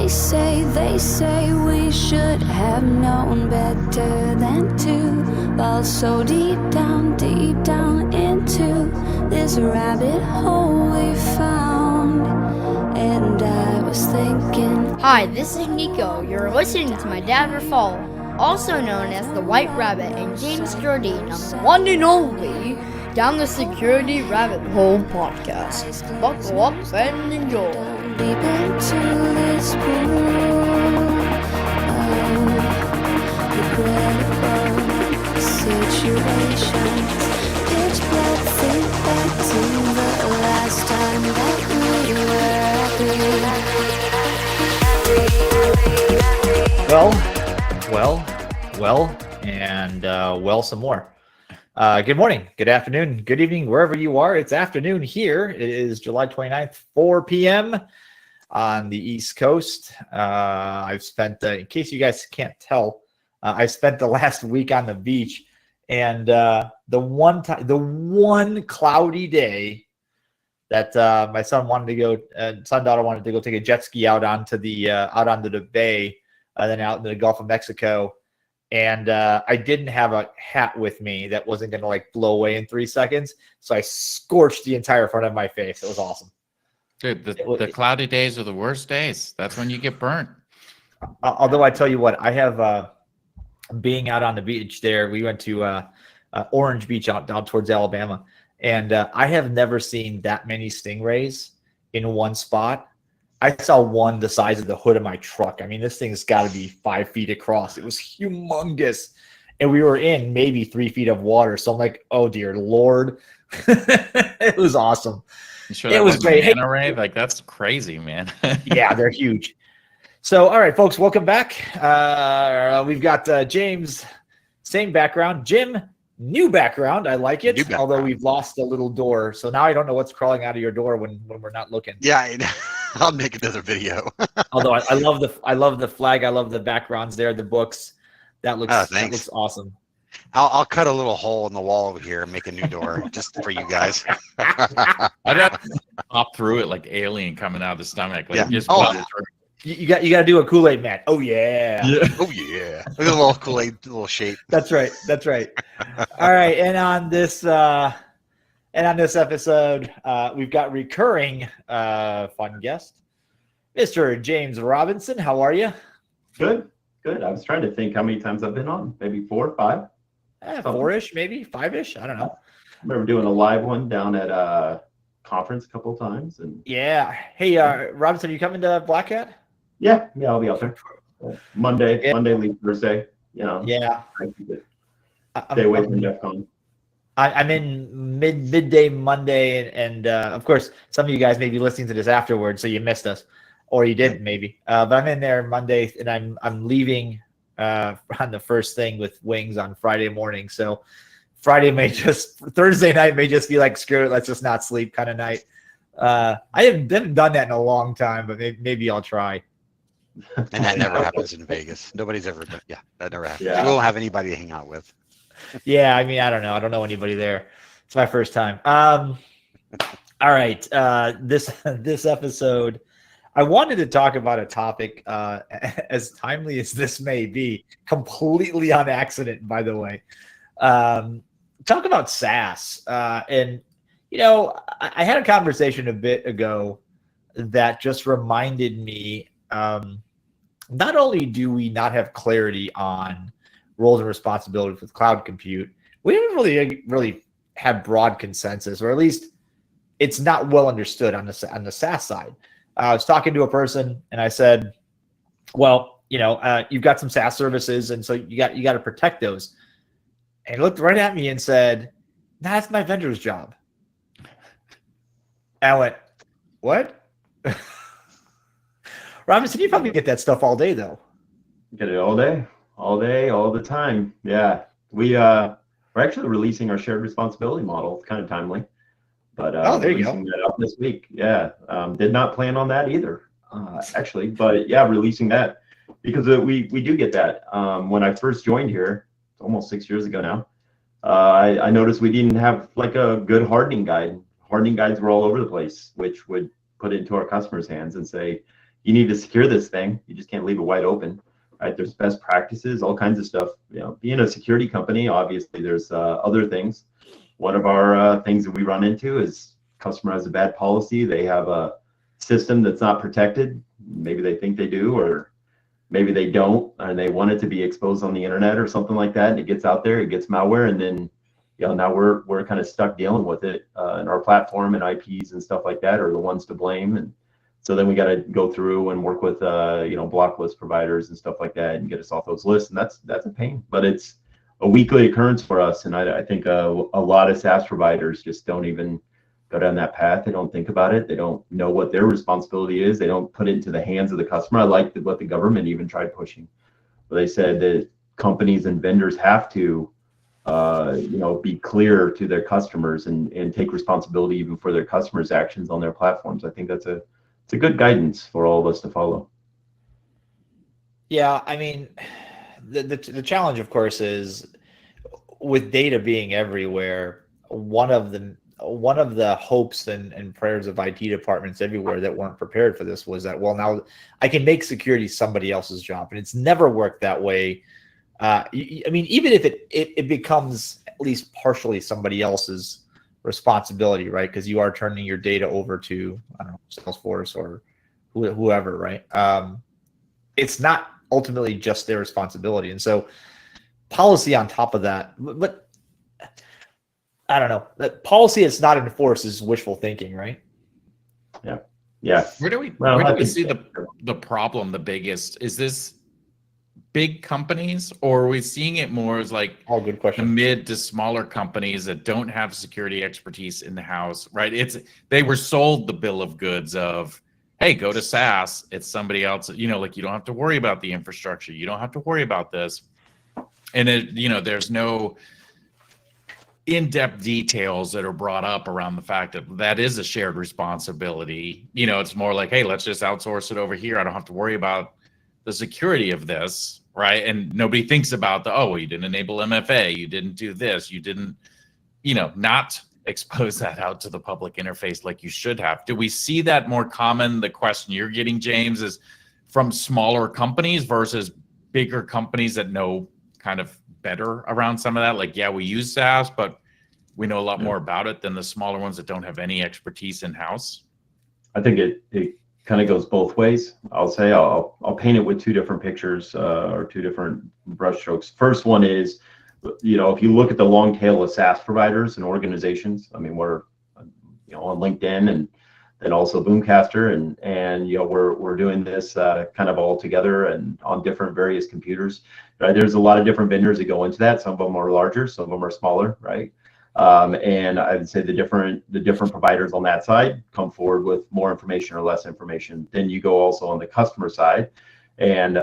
They say we should have known better than to fall so deep down into this rabbit hole we found. And I was thinking, hi, this is Nico. You're listening to my dad Rafal, also known as the White Rabbit, and James Jardine on the one and only Down the Security Rabbit Hole podcast. Buckle up and enjoy. deep into this pool of regrettable situations. Pitch black, think back to the last time that we Well, some more. Good morning, good afternoon, good evening, wherever you are. It's afternoon here. It is July 29th, 4 p.m. on the East Coast. I've spent, in case you guys can't tell, I spent the last week on the beach, and the one cloudy day that my son daughter wanted to go take a jet ski out onto the bay, then out into the Gulf of Mexico. And I didn't have a hat with me that wasn't going to like blow away in 3 seconds. So I scorched the entire front of my face. It was awesome. Dude, the cloudy days are the worst days. That's when you get burnt. Although I tell you what, I have being out on the beach there, we went to Orange Beach down towards Alabama. And I have never seen that many stingrays in one spot. I saw one the size of the hood of my truck. I mean, this thing's got to be 5 feet across. It was humongous. And we were in maybe 3 feet of water. So I'm like, oh, dear Lord. It was awesome. You sure that was great. Manta ray? Like, that's crazy, man. Yeah, they're huge. So, all right, folks, welcome back. We've got James, same background. Jim, new background. I like it, although we've lost a little door. So now I don't know what's crawling out of your door when we're not looking. Yeah, I'll make another video. Although I love the flag. I love the backgrounds there, the books. That looks awesome. I'll cut a little hole in the wall over here and make a new door just for you guys. I'd have to pop through it like alien coming out of the stomach. Like just you got to do a Kool-Aid man. Oh yeah. Oh yeah. Look at the little Kool-Aid little shape. That's right. All right, and on this episode, we've got recurring fun guest, Mr. James Robinson. How are you? Good. I was trying to think how many times I've been on. Maybe 4 or 5. 4-ish, maybe 5-ish. I don't know. I remember doing a live one down at a conference a couple of times. And yeah. Hey, Robinson, are you coming to Black Hat? Yeah, I'll be out there. Monday, leave Thursday. Yeah. Stay away from DEF CON. I'm in midday Monday, and of course, some of you guys may be listening to this afterwards, so you missed us, or you didn't maybe. But I'm in there Monday, and I'm leaving on the first thing with wings on Friday morning. So Thursday night may just be like, screw it, let's just not sleep kind of night. I haven't done that in a long time, but maybe I'll try. And that never happens in Vegas. Nobody's ever done. Yeah, that never happens. Yeah. We won't have anybody to hang out with. Yeah, I mean, I don't know. I don't know anybody there. It's my first time. All right. This episode, I wanted to talk about a topic as timely as this may be, completely on accident, by the way. Talk about SaaS. And, I had a conversation a bit ago that just reminded me, not only do we not have clarity on roles and responsibilities with cloud compute, we don't really have broad consensus, or at least it's not well understood on the SaaS side. I was talking to a person and I said, well, you've got some SaaS services, and so you got to protect those. And he looked right at me and said, nah, that's my vendor's job. And I went, what? Robinson, you probably get that stuff all day, though. Get it all day, all the time. Yeah, we're actually releasing our shared responsibility model. It's kind of timely, but there you go. Releasing that up this week. Yeah, did not plan on that either, actually. But yeah, releasing that because we do get that. When I first joined here, almost 6 years ago now, I noticed we didn't have like a good hardening guide. Hardening guides were all over the place, which would put it into our customers' hands and say, you need to secure this thing. You just can't leave it wide open, right? There's best practices, all kinds of stuff. You know, being a security company, obviously there's other things. One of our things that we run into is customer has a bad policy. They have a system that's not protected. Maybe they think they do, or maybe they don't, and they want it to be exposed on the internet or something like that. And it gets out there, it gets malware, and then, you know, now we're kind of stuck dealing with it. And our platform and IPs and stuff like that are the ones to blame. And so then we got to go through and work with you know, block list providers and stuff like that and get us off those lists. And that's a pain, but it's a weekly occurrence for us. And I think a lot of SaaS providers just don't even go down that path. They don't think about it. They don't know what their responsibility is. They don't put it into the hands of the customer. I like what the government even tried pushing. But they said that companies and vendors have to, you know, be clear to their customers and take responsibility even for their customers' actions on their platforms. I think it's a good guidance for all of us to follow. Yeah, I mean, the challenge, of course, is with data being everywhere. One of the hopes and prayers of IT departments everywhere that weren't prepared for this was that, well, now I can make security somebody else's job, and it's never worked that way. I mean, even if it becomes at least partially somebody else's responsibility, right? Because you are turning your data over to, I don't know, Salesforce or whoever, right? It's not ultimately just their responsibility, and so policy on top of that, but I don't know. That policy that's not enforced is wishful thinking, right? Yeah. Where do we see the problem? The biggest is this big companies, or are we seeing it more as like All good the questions. mid to smaller companies that don't have security expertise in the house, right? They were sold the bill of goods of, hey, go to SaaS. It's somebody else, you know, like you don't have to worry about the infrastructure. You don't have to worry about this. And you know, there's no in-depth details that are brought up around the fact that that is a shared responsibility. You know, it's more like, hey, let's just outsource it over here. I don't have to worry about the security of this, right? And nobody thinks about well, you didn't enable MFA, you didn't do this, you didn't, you know, not expose that out to the public interface like you should have. Do we see that more common? The question you're getting, James, is from smaller companies versus bigger companies that know kind of better around some of that? Like, yeah, we use SaaS, but we know a lot more about it than the smaller ones that don't have any expertise in-house. I think it kind of goes both ways. I'll say I'll paint it with two different pictures or two different brushstrokes. First one is, you know, if you look at the long tail of SaaS providers and organizations, I mean, we're, you know, on LinkedIn and also Boomcaster, and you know, we're doing this kind of all together and on different various computers, right? There's a lot of different vendors that go into that. Some of them are larger, some of them are smaller, right? And I would say the different providers on that side come forward with more information or less information. Then you go also on the customer side, and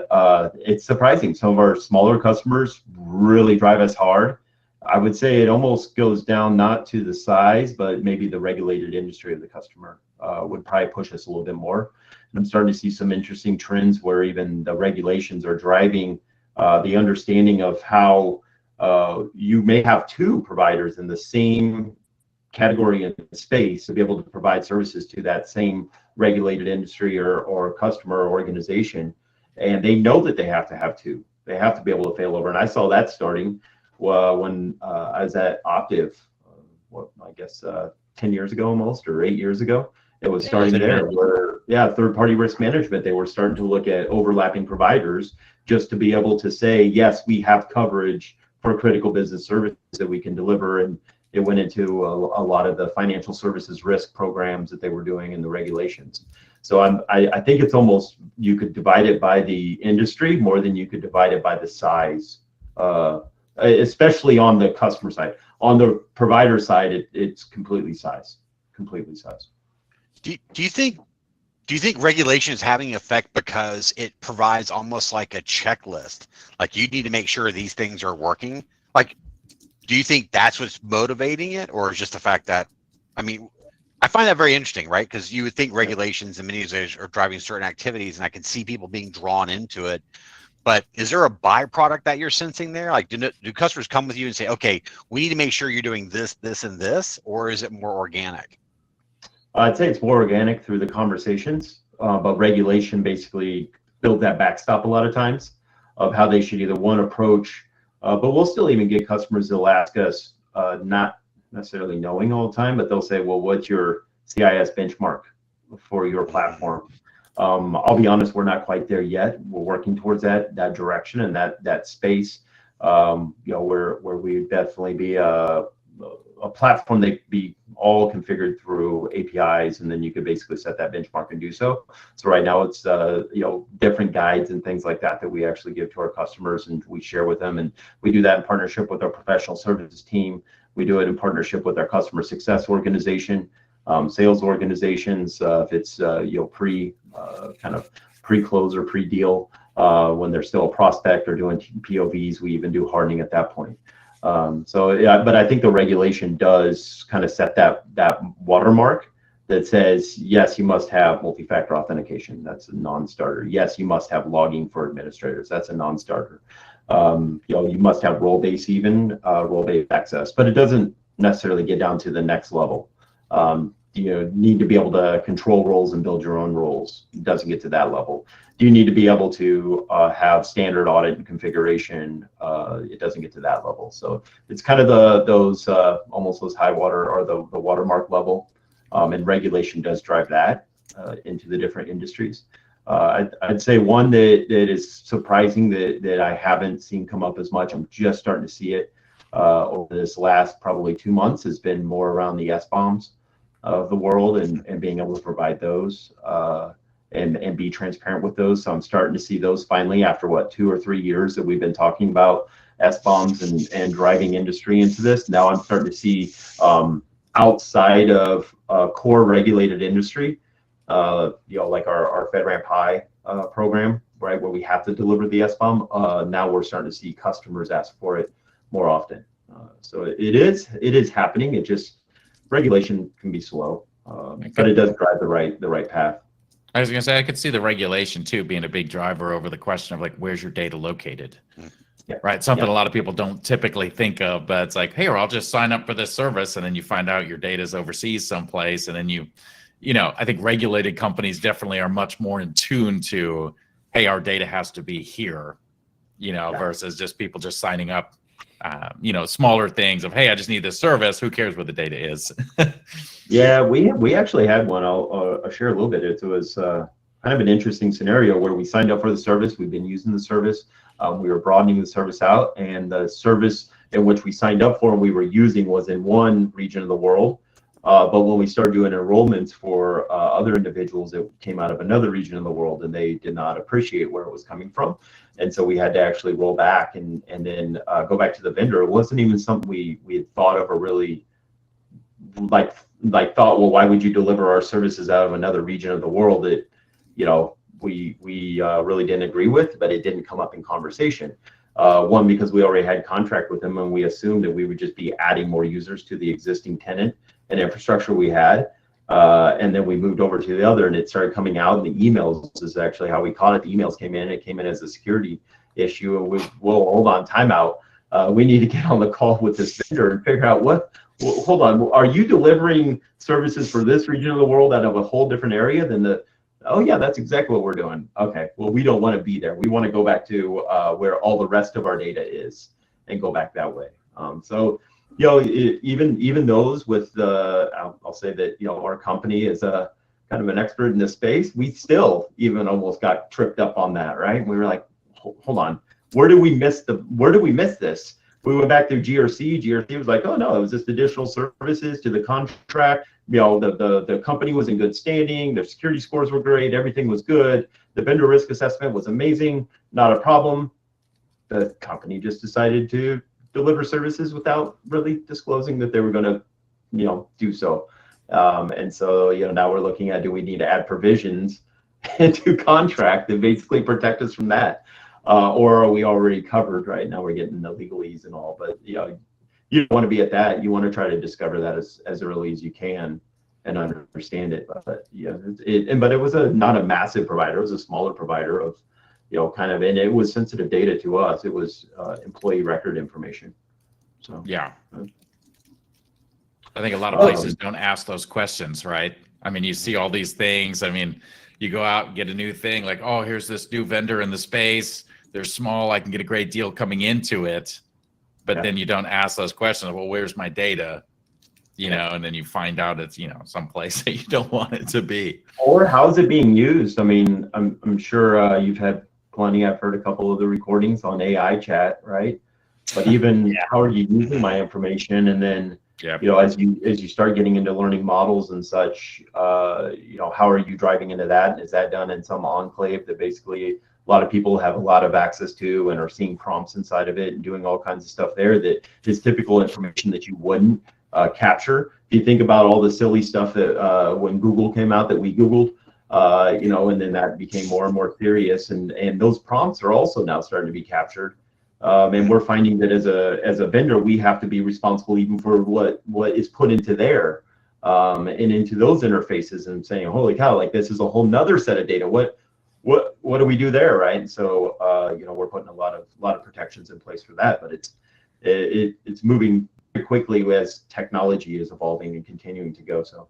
it's surprising. Some of our smaller customers really drive us hard. I would say it almost goes down not to the size, but maybe the regulated industry of the customer would probably push us a little bit more. And I'm starting to see some interesting trends where even the regulations are driving the understanding of how you may have two providers in the same category and space to be able to provide services to that same regulated industry or customer or organization. And they know that they have to have two. They have to be able to fail over. And I saw that starting when I was at Optiv, I guess 10 years ago almost, or 8 years ago. It was starting there where, third-party risk management, they were starting to look at overlapping providers just to be able to say, yes, we have coverage for critical business services that we can deliver. And it went into a lot of the financial services risk programs that they were doing in the regulations. So I think it's almost, you could divide it by the industry more than you could divide it by the size, especially on the customer side. On the provider side, it's completely size. Do you think regulation is having an effect because it provides almost like a checklist? Like, you need to make sure these things are working. Like, do you think that's what's motivating it, or is just the fact that, I mean, I find that very interesting, right? Because you would think regulations and many of those are driving certain activities, and I can see people being drawn into it. But is there a byproduct that you're sensing there? Like, do customers come with you and say, okay, we need to make sure you're doing this, this, and this, or is it more organic? I'd say it's more organic through the conversations. but regulation basically build that backstop a lot of times of how they should either one approach, but we'll still even get customers that'll ask us, not necessarily knowing all the time, but they'll say, well, what's your CIS benchmark for your platform? I'll be honest, we're not quite there yet. We're working towards that direction and that space. Where we definitely be a platform that be all configured through APIs, and then you could basically set that benchmark and do so. So right now it's different guides and things like that we actually give to our customers and we share with them, and we do that in partnership with our professional services team. We do it in partnership with our customer success organization, sales organizations, if it's pre-close or pre-deal, when they're still a prospect or doing POVs, we even do hardening at that point. But I think the regulation does kind of set that watermark that says, yes, you must have multi-factor authentication. That's a non-starter. Yes, you must have logging for administrators. That's a non-starter. You must have role-based role-based access, but it doesn't necessarily get down to the next level. You need to be able to control roles and build your own roles. It doesn't get to that level. Do you need to be able to have standard audit and configuration? It doesn't get to that level. So it's kind of those almost those high water or the watermark level, and regulation does drive that into the different industries. I'd say one that is surprising that I haven't seen come up as much. I'm just starting to see it over this last probably 2 months has been more around the SBOMs of the world and being able to provide those and be transparent with those. So I'm starting to see those finally after 2 or 3 years that we've been talking about SBOMs and driving industry into this. Now I'm starting to see outside of core regulated industry, like our FedRAMP High program, right, where we have to deliver the SBOM. Now we're starting to see customers ask for it more often. So it is happening. It just regulation can be slow, but it does drive the right path. I was going to say, I could see the regulation too being a big driver over the question of like, where's your data located? Yeah. Right. Something a lot of people don't typically think of, but it's like, hey, or I'll just sign up for this service. And then you find out your data is overseas someplace. And then I think regulated companies definitely are much more in tune to, hey, our data has to be here, versus just people just signing up, smaller things of, hey, I just need this service. Who cares where the data is? Yeah, we actually had one. I'll share a little bit. It was kind of an interesting scenario where we signed up for the service. We've been using the service. We were broadening the service out, and the service in which we signed up for and we were using was in one region of the world. But when we started doing enrollments for other individuals, it came out of another region of the world, and they did not appreciate where it was coming from. And so we had to actually roll back and then go back to the vendor. It wasn't even something we had thought of or really like thought, well, why would you deliver our services out of another region of the world that, we really didn't agree with, but it didn't come up in conversation. One, because we already had contract with them and we assumed that we would just be adding more users to the existing tenant and infrastructure we had. And then we moved over to the other, and it started coming out in the emails. This is actually how we caught it. The emails came in. It came in as a security issue, and hold on, timeout. We need to get on the call with this vendor and figure out hold on, are you delivering services for this region of the world out of a whole different area than oh yeah, that's exactly what we're doing. Okay, well, we don't want to be there. We want to go back to where all the rest of our data is and go back that way. So even those with I'll say that our company is a kind of an expert in this space. We still even almost got tripped up on that, right? We were like, hold on, where do we miss this? We went back to GRC. GRC was like, oh no, it was just additional services to the contract. The company was in good standing. Their security scores were great. Everything was good. The vendor risk assessment was amazing. Not a problem. The company just decided to deliver services without really disclosing that they were going to, do so. And so, now we're looking at, do we need to add provisions into contract that basically protect us from that? Or are we already covered? Right now we're getting the legalese and all, but you don't want to be at that. You want to try to discover that as early as you can and understand it. But but it was not a massive provider. It was a smaller provider of, and it was sensitive data to us. It was employee record information. So yeah, I think a lot of places don't ask those questions, right? I mean, you see all these things. I mean, You go out and get a new thing, like, oh, here's this new vendor in the space. They're small. I can get a great deal coming into it. But then you don't ask those questions. Well, where's my data? You know, and then you find out it's, you know, someplace that you don't want it to be. Or how's it being used? I mean, I'm sure you've had plenty. I've heard a couple of the recordings on AI chat, right? But even how are you using my information? And then, you know, as you start getting into learning models and such, you know, how are you driving into that? Is that done in some enclave that basically a lot of people have a lot of access to and are seeing prompts inside of it and doing all kinds of stuff there that is typical information that you wouldn't capture? If you think about all the silly stuff that when Google came out that we Googled, you know, and then that became more and more serious, and those prompts are also now starting to be captured. And we're finding that as a vendor, we have to be responsible even for what is put into there and into those interfaces, and saying, holy cow, like this is a whole nother set of data. What do we do there, right? And so you know, we're putting a lot of protections in place for that, but it's moving quickly as technology is evolving and continuing to go. So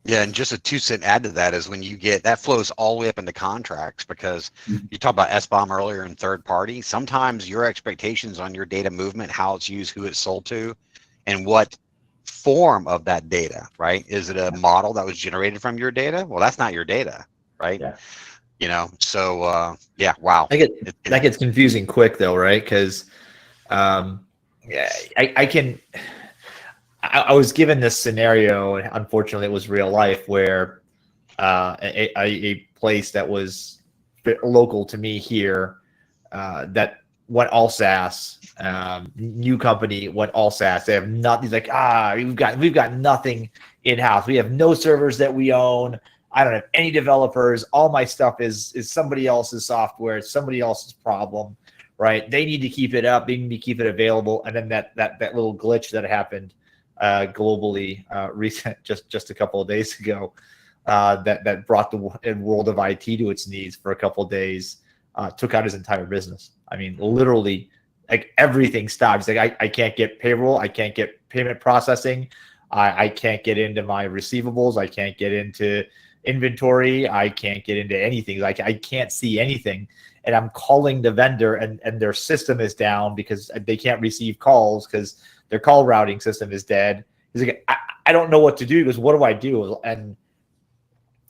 yeah, and just a 2-cent add to that is when you get that flows all the way up into contracts, because you talked about SBOM earlier and third party. Sometimes your expectations on your data movement, how it's used, who it's sold to, and what form of that data, right? Is it a model that was generated from your data? Well, that's not your data, right? Yeah. You know, so yeah, wow. That gets confusing quick though, right? Because I was given this scenario, and unfortunately it was real life, where a place that was local to me here that went all SaaS, new company went all SaaS. They have nothing. He's like, we've got nothing in house. We have no servers that we own. I don't have any developers. All my stuff is somebody else's software. It's somebody else's problem, right? They need to keep it up. They need to keep it available. And then that little glitch that happened globally just a couple of days ago that brought the world of IT to its knees for a couple of days, took out his entire business. I mean, literally, like everything stopped. He's like, I can't get payroll. I can't get payment processing. I can't get into my receivables. I can't get into inventory. I can't get into anything. Like I can't see anything. And I'm calling the vendor, and their system is down because they can't receive calls because their call routing system is dead. He's like, I don't know what to do. He goes, what do I do? And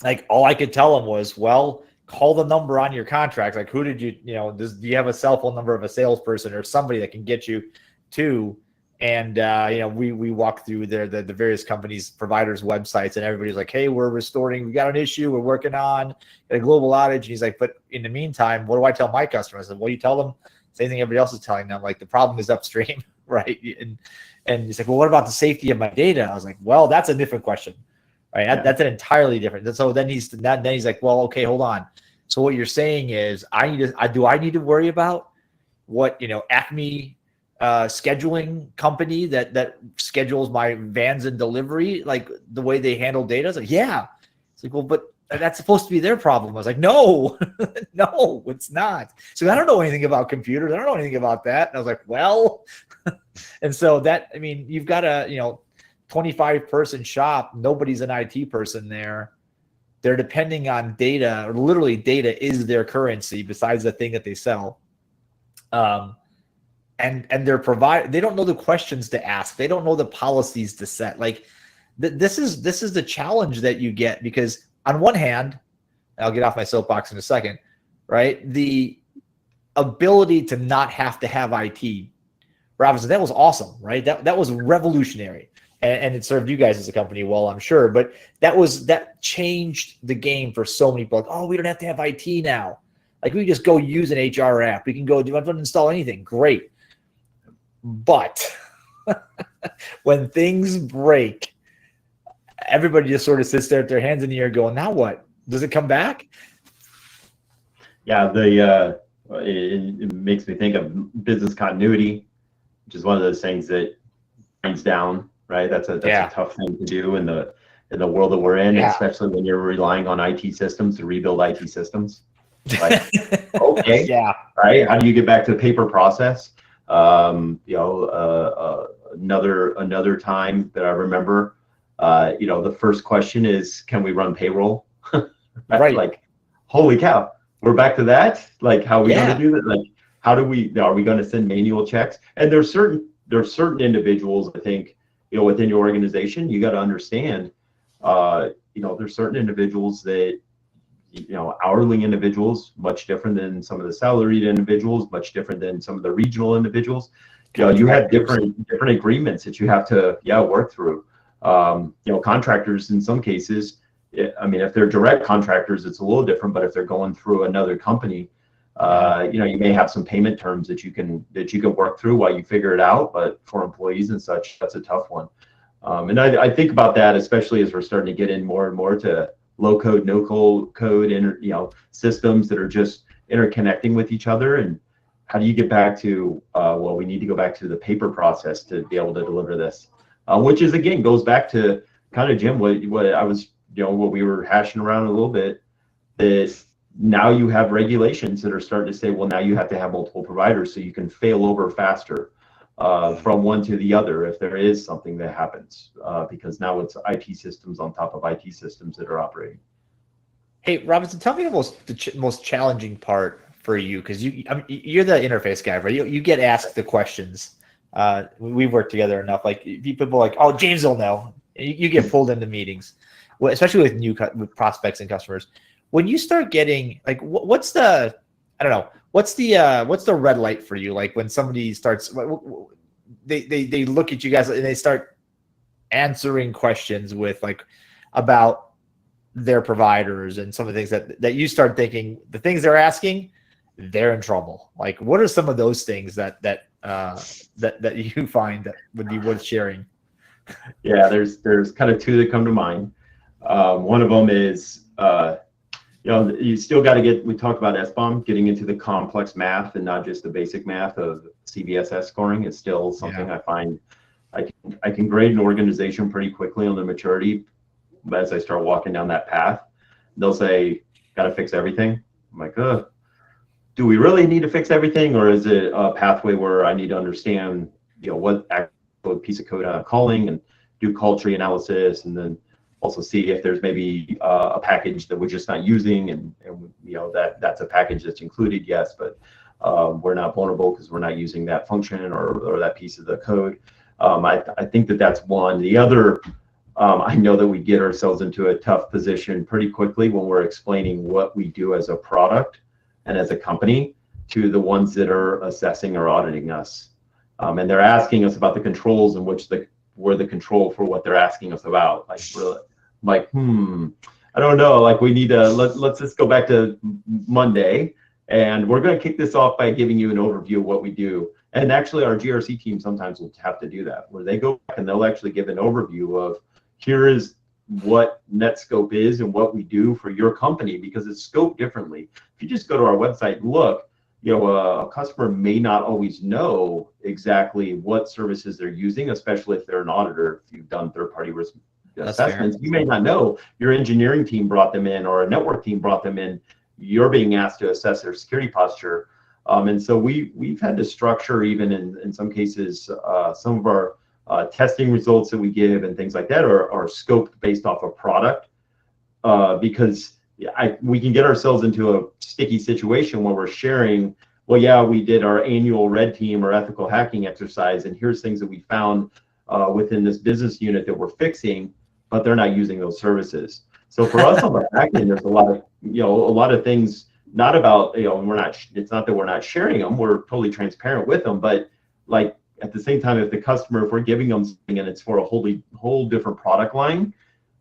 like, all I could tell him was, well, call the number on your contract. Like, who did you do you have a cell phone number of a salesperson or somebody that can get you to? And we walk through the various companies, providers' websites, and everybody's like, hey, we're restoring. We got an issue. We're working on a global outage. And he's like, but in the meantime, what do I tell my customers? And what do you tell them? Same thing everybody else is telling them. Like, the problem is upstream, right? And he's like, well, what about the safety of my data? I was like, well, that's a different question, right? Yeah. That's an entirely different. And so then he's like, well, okay, hold on. So what you're saying is, do I need to worry about what Acme scheduling company that schedules my vans and delivery, like the way they handle data? It's like, yeah. It's like, well, but that's supposed to be their problem. I was like, no, no, it's not. So I don't know anything about computers. I don't know anything about that. And I was like, well, and so that, I mean, you've got a 25 person shop. Nobody's an IT person there. They're depending on data, or literally data is their currency besides the thing that they sell. And they don't know the questions to ask. They don't know the policies to set. Like this is the challenge that you get, because on one hand, I'll get off my soapbox in a second, right? The ability to not have to have IT, Robinson, that was awesome, right? That was revolutionary. And it served you guys as a company well, I'm sure. But that changed the game for so many people. Like, oh, we don't have to have IT now. Like, we can just go use an HR app. We can go install anything. Great. But when things break, everybody just sort of sits there with their hands in the air going, now what? Does it come back? Yeah, it makes me think of business continuity, which is one of those things that brings down, right? That's a tough thing to do in the world that we're in, especially when you're relying on IT systems to rebuild IT systems. Like, okay, yeah, right. How do you get back to the paper process? Another time that I remember, the first question is, can we run payroll? Right. Like, holy cow, we're back to that. Like, how are we Yeah. going to do that? Like, are we going to send manual checks? And there's certain individuals, I think, within your organization, you got to understand, there's certain individuals that, hourly individuals, much different than some of the salaried individuals, much different than some of the regional individuals. You have different agreements that you have to work through. Contractors in some cases, I mean, if they're direct contractors, it's a little different. But if they're going through another company, you may have some payment terms that you can work through while you figure it out. But for employees and such, that's a tough one. And I think about that, especially as we're starting to get in more and more to low code, no code, systems that are just interconnecting with each other. And how do you get back to, we need to go back to the paper process to be able to deliver this, which is, again, goes back to kind of, Jim, what I was, what we were hashing around a little bit, is now you have regulations that are starting to say, well, now you have to have multiple providers so you can fail over faster from one to the other if there is something that happens, because now it's IT systems on top of IT systems that are operating. Hey, Robinson, tell me the most challenging part for you, because you're the interface guy, right? You get asked the questions. We've worked together enough. Like, people are like, oh, James will know. You get pulled into meetings, especially with prospects and customers. When you start getting, like, what's the red light for you? Like, when somebody starts, they look at you guys and they start answering questions with, like, about their providers and some of the things that you start thinking, the things they're asking, they're in trouble. Like, what are some of those things that you find that would be worth sharing? Yeah, there's kind of two that come to mind. One of them is, you still got to we talked about SBOM, getting into the complex math and not just the basic math of CVSS scoring is still something I find I can grade an organization pretty quickly on the maturity. But as I start walking down that path, they'll say, got to fix everything. I'm like, do we really need to fix everything? Or is it a pathway where I need to understand, what actual piece of code I'm calling and do call tree analysis, and then also see if there's maybe a package that we're just not using, and that's a package that's included, yes, but we're not vulnerable because we're not using that function or that piece of the code. I think that's one. The other, I know that we get ourselves into a tough position pretty quickly when we're explaining what we do as a product and as a company to the ones that are assessing or auditing us. And they're asking us about the controls in which we're the control for what they're asking us about. Like, I don't know. Like, we need to, let's just go back to Monday, and we're going to kick this off by giving you an overview of what we do. And actually, our GRC team sometimes will have to do that, where they go back and they'll actually give an overview of, here is what Netscope is and what we do for your company, because it's scoped differently. If you just go to our website and look, a customer may not always know exactly what services they're using, especially if they're an auditor. If you've done third-party risk assessments, you may not know your engineering team brought them in or a network team brought them in. You're being asked to assess their security posture. And so we've had to structure, even in some cases, some of our testing results that we give and things like that are scoped based off of product, because we can get ourselves into a sticky situation where we're sharing, well, yeah, we did our annual red team or ethical hacking exercise, and here's things that we found within this business unit that we're fixing, but they're not using those services. So for us on the back end, there's a lot of things, not about, it's not that we're not sharing them, we're totally transparent with them, but like, at the same time, if we're giving them something and it's for a whole different product line,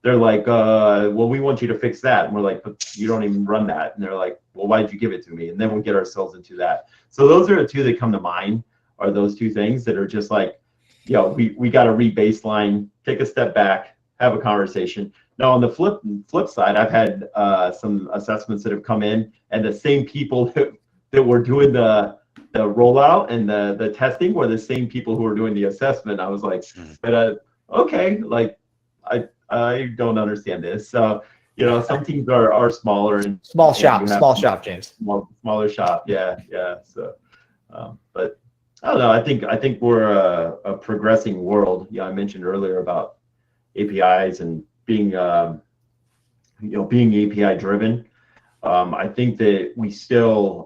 they're like, well, we want you to fix that. And we're like, but you don't even run that. And they're like, well, why did you give it to me? And then we get ourselves into that. So those are the two that come to mind, are those two things that are just like, we got to re-baseline, take a step back, have a conversation. Now, on the flip side, I've had some assessments that have come in, and the same people that were doing the rollout and the testing were the same people who were doing the assessment. I was like, but okay, like I don't understand this. So some teams are smaller and small shop, James. Smaller shop, yeah. So, but I don't know. I think we're a progressing world. I mentioned earlier about APIs and being being API driven. I think that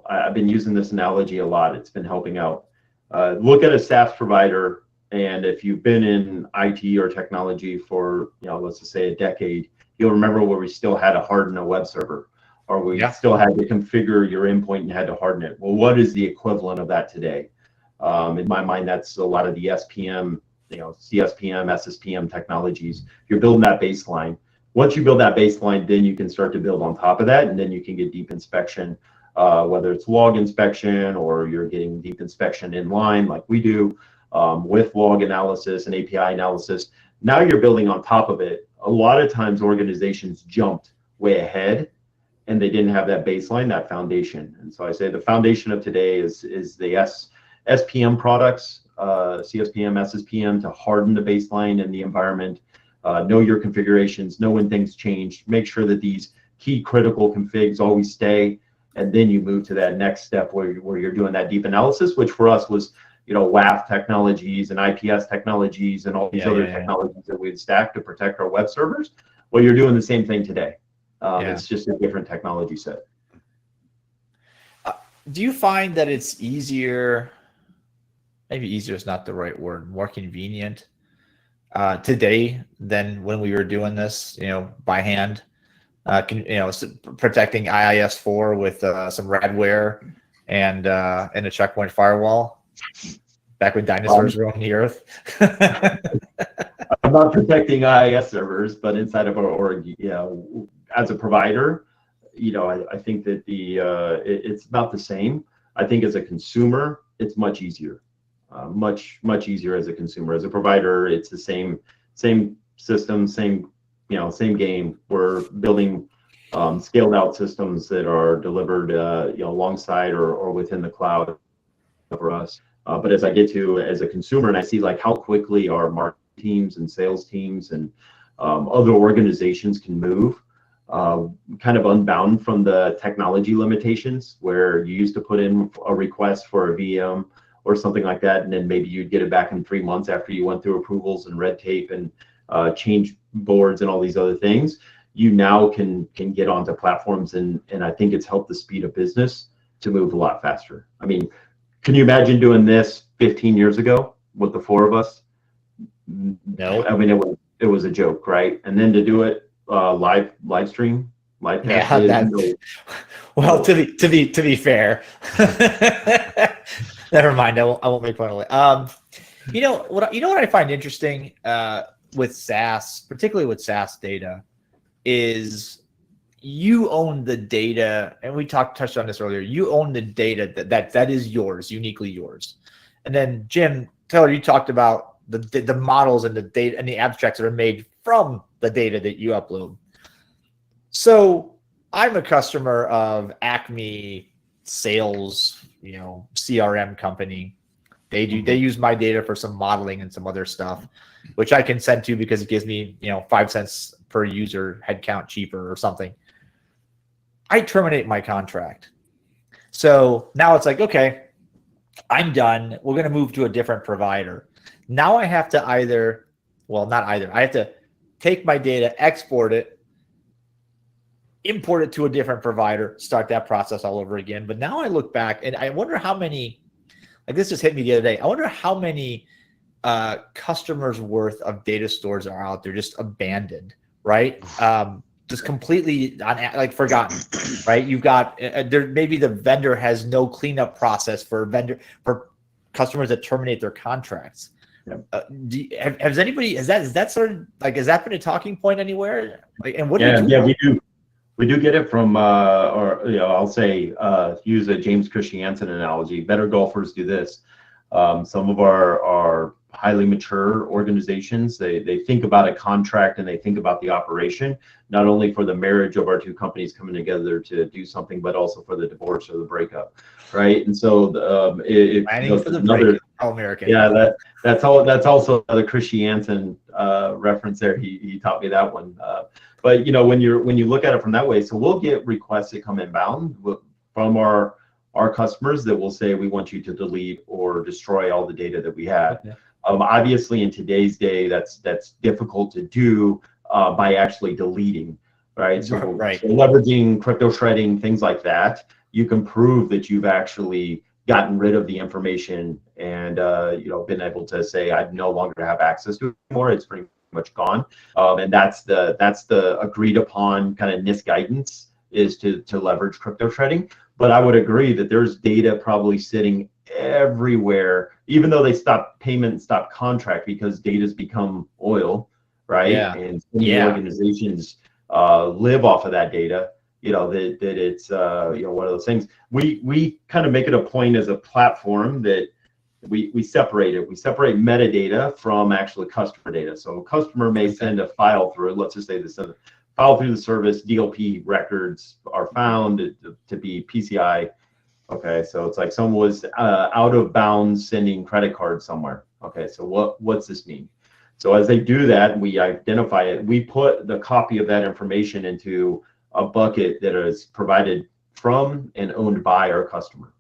I've been using this analogy a lot. It's been helping out. Look at a SaaS provider, and if you've been in IT or technology for, let's just say a decade, you'll remember where we still had to harden a web server, or we still had to configure your endpoint and had to harden it. Well, what is the equivalent of that today? In my mind, that's a lot of the SPM, CSPM, SSPM technologies. You're building that baseline. Once you build that baseline, then you can start to build on top of that, and then you can get deep inspection, whether it's log inspection or you're getting deep inspection in line like we do with log analysis and API analysis. Now you're building on top of it. A lot of times organizations jumped way ahead and they didn't have that baseline, that foundation. And so I say the foundation of today is the SPM products, CSPM, SSPM, to harden the baseline and the environment. Know your configurations, know when things change, make sure that these key critical configs always stay, and then you move to that next step where you're doing that deep analysis, which for us was, WAF technologies and IPS technologies and all these other technologies that we'd stack to protect our web servers. Well, you're doing the same thing today. It's just a different technology set. Do you find that it's easier, maybe easier is not the right word, more convenient today than when we were doing this, by hand, protecting IIS4 with some Radware and a checkpoint firewall back when dinosaurs roamed the earth? I'm not protecting IIS servers, but inside of our org, as a provider, I think that it's about the same. I think as a consumer, it's much easier. Much easier as a consumer. As a provider, it's the same system, same game. We're building scaled out systems that are delivered alongside or within the cloud for us. But as I get to as a consumer and I see like how quickly our marketing teams and sales teams and other organizations can move, kind of unbound from the technology limitations where you used to put in a request for a VM or something like that, and then maybe you'd get it back in 3 months after you went through approvals and red tape and change boards and all these other things. You now can get onto platforms, and I think it's helped the speed of business to move a lot faster. I mean, can you imagine doing this 15 years ago with the four of us? No. I mean, it was a joke, right? And then to do it live stream, live cast. Well, to be fair. Never mind. I won't make fun of it. You know what I find interesting with SaaS, particularly with SaaS data, is you own the data, and we touched on this earlier. You own the data that is yours, uniquely yours. And then Jim Taylor, you talked about the models and the data and the abstracts that are made from the data that you upload. So I'm a customer of Acme Sales, CRM company. They use my data for some modeling and some other stuff, which I can send to because it gives me 5 cents per user headcount cheaper or something. I terminate my contract. So now it's like, okay, I'm done. We're going to move to a different provider. Now I have to I have to take my data, export it, import it to a different provider, start that process all over again. But now I look back and I wonder how many, like this just hit me the other day, I wonder how many customers worth of data stores are out there just abandoned, right? Just completely forgotten, right? You've got there. Maybe the vendor has no cleanup process for customers that terminate their contracts. Yeah. Has that sort of has that been a talking point anywhere? And what do you do? Yeah, we do get it from I'll say use a James Christiansen analogy. Better golfers do this. Some of our highly mature organizations, they think about a contract and they think about the operation, not only for the marriage of our two companies coming together to do something, but also for the divorce or the breakup, right? And so American. Yeah, that's also another Christiansen reference there. He taught me that one. But when you look at it from that way, so we'll get requests that come inbound from our customers that will say we want you to delete or destroy all the data that we have. Okay. Obviously, in today's day, that's difficult to do by actually deleting. right? So, Right. so leveraging crypto shredding, things like that, you can prove that you've actually gotten rid of the information and been able to say I no longer have access to it anymore. It's pretty much gone, and that's the agreed upon kind of NIST guidance, is to leverage crypto shredding. But I would agree that there's data probably sitting everywhere, even though they stopped payment and stopped contract, because data's become oil, right? Yeah. And so many organizations live off of that data. That it's one of those things. We kind of make it a point as a platform that we separate it. We separate metadata from actually customer data. So a customer may send a file through. Let's just say this file through the service, DLP records are found to be PCI. Okay, so it's like someone was out of bounds sending credit cards somewhere. Okay, so what's this mean? So as they do that, we identify it. We put the copy of that information into a bucket that is provided from and owned by our customer.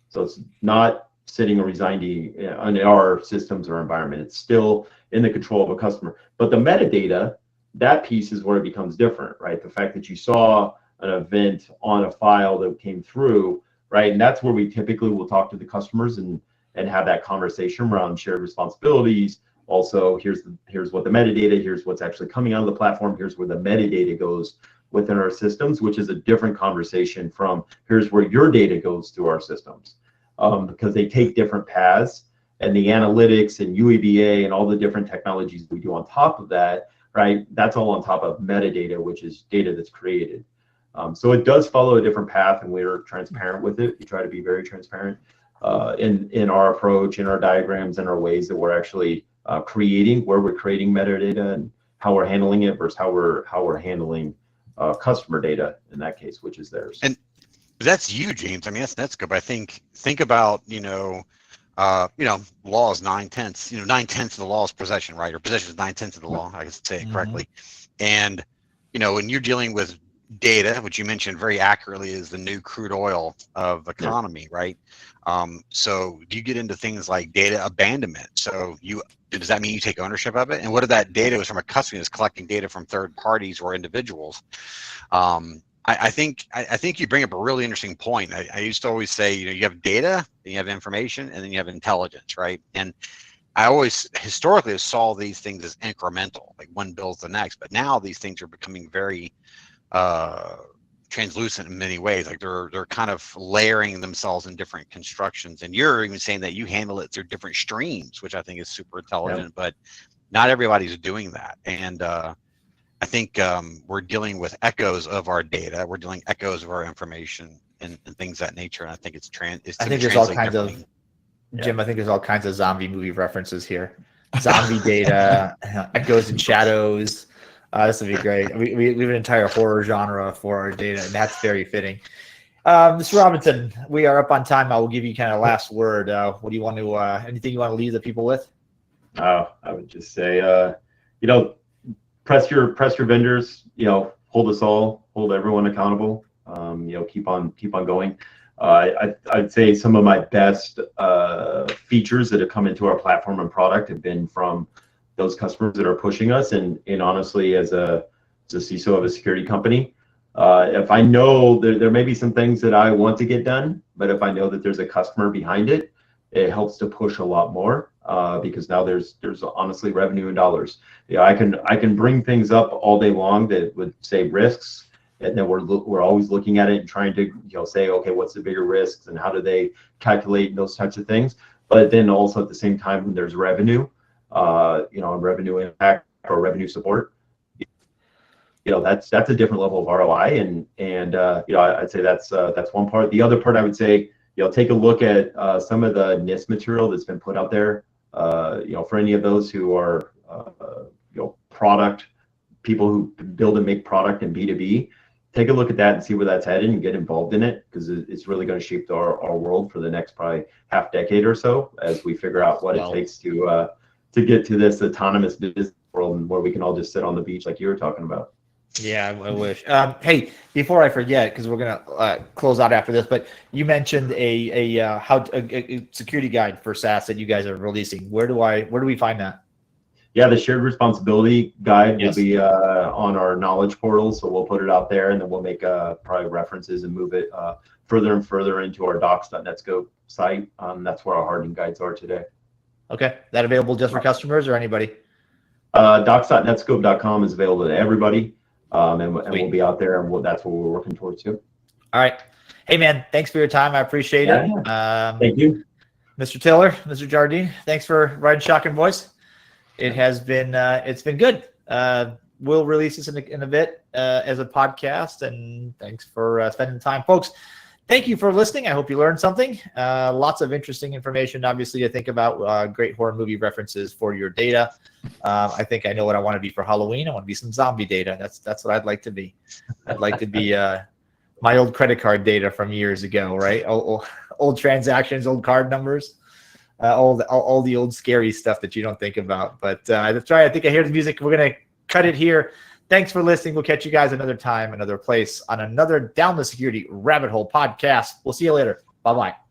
So it's not sitting or residing in our systems or environment. It's still in the control of a customer. But the metadata, that piece is where it becomes different, right? The fact that you saw an event on a file that came through, right? And that's where we typically will talk to the customers and have that conversation around shared responsibilities. Also, here's what the metadata, here's what's actually coming out of the platform, here's where the metadata goes within our systems, which is a different conversation from here's where your data goes through our systems, because they take different paths, and the analytics and UEBA and all the different technologies we do on top of that, right? That's all on top of metadata, which is data that's created. So it does follow a different path, and we're transparent with it. We try to be very transparent in our approach, in our diagrams, and our ways that we're actually creating, where we're creating metadata and how we're handling it versus how we're handling customer data in that case, which is theirs. And that's you, James. I mean, that's good. But I think about law is 9/10. 9/10 of the law is possession, right? Or possession is 9/10 of the law. I can say it correctly. And when you're dealing with data, which you mentioned very accurately is the new crude oil of the economy, right? So do you get into things like data abandonment? So does that mean you take ownership of it? And what if that data is from a customer that's collecting data from third parties or individuals? I think you bring up a really interesting point. I used to always say, you have data, then you have information, and then you have intelligence, right? And I always historically saw these things as incremental, like one builds the next. But now these things are becoming very translucent in many ways. Like they're kind of layering themselves in different constructions. And you're even saying that you handle it through different streams, which I think is super intelligent. But not everybody's doing that. And I think we're dealing with echoes of our data. We're dealing echoes of our information and things of that nature. And I think I think there's all kinds of Jim. I think there's all kinds of zombie movie references here. Zombie data, echoes and shadows. This would be great. We have an entire horror genre for our data, and that's very fitting. Mr. Robinson, we are up on time. I will give you kind of last word. What do you want to? Anything you want to leave the people with? I would just say, press your vendors. Hold us all, hold everyone accountable. Keep on going. I'd say some of my best features that have come into our platform and product have been from those customers that are pushing us, and honestly, as a CISO of a security company, if I know there may be some things that I want to get done, but if I know that there's a customer behind it, it helps to push a lot more because now there's honestly revenue in dollars. I can bring things up all day long that would say risks, and then we're always looking at it and trying to say, okay, what's the bigger risks and how do they calculate those types of things? But then also at the same time, when there's revenue, revenue impact or revenue support, that's a different level of ROI, and I'd say that's one part. The other part I would say, take a look at some of the NIST material that's been put out there. For any of those who are product people who build and make product in B2B, take a look at that and see where that's headed and get involved in it, because it's really going to shape our world for the next probably half decade or so as we figure out what it takes to get to this autonomous business world where we can all just sit on the beach like you were talking about. Yeah, I wish. Hey, before I forget, because we're gonna close out after this, but you mentioned a security guide for SaaS that you guys are releasing. Where do we find that? Yeah, the shared responsibility guide Yes. will be on our knowledge portal, so we'll put it out there, and then we'll make probably references and move it further and further into our docs.netscope site. That's where our hardening guides are today. Okay, that available just for customers or anybody? Docs.netscope.com is available to everybody, and we'll Sweet. be out there, and that's what we're working towards too. All right. Hey, man, thanks for your time. I appreciate it. Thank you. Mr. Tiller, Mr. Jardine, thanks for riding shotgun voice. It has been, it's been good. We'll release this in a bit as a podcast, and thanks for spending the time, folks. Thank you for listening. I hope you learned something. Lots of interesting information, obviously, to think about. Great horror movie references for your data. I think I know what I want to be for Halloween. I want to be some zombie data. That's what I'd like to be. I'd like to be my old credit card data from years ago, right? Old transactions, old card numbers, all the old scary stuff that you don't think about. But that's right. I think I hear the music. We're going to cut it here. Thanks for listening. We'll catch you guys another time, another place on another Down the Security Rabbit Hole podcast. We'll see you later. Bye-bye.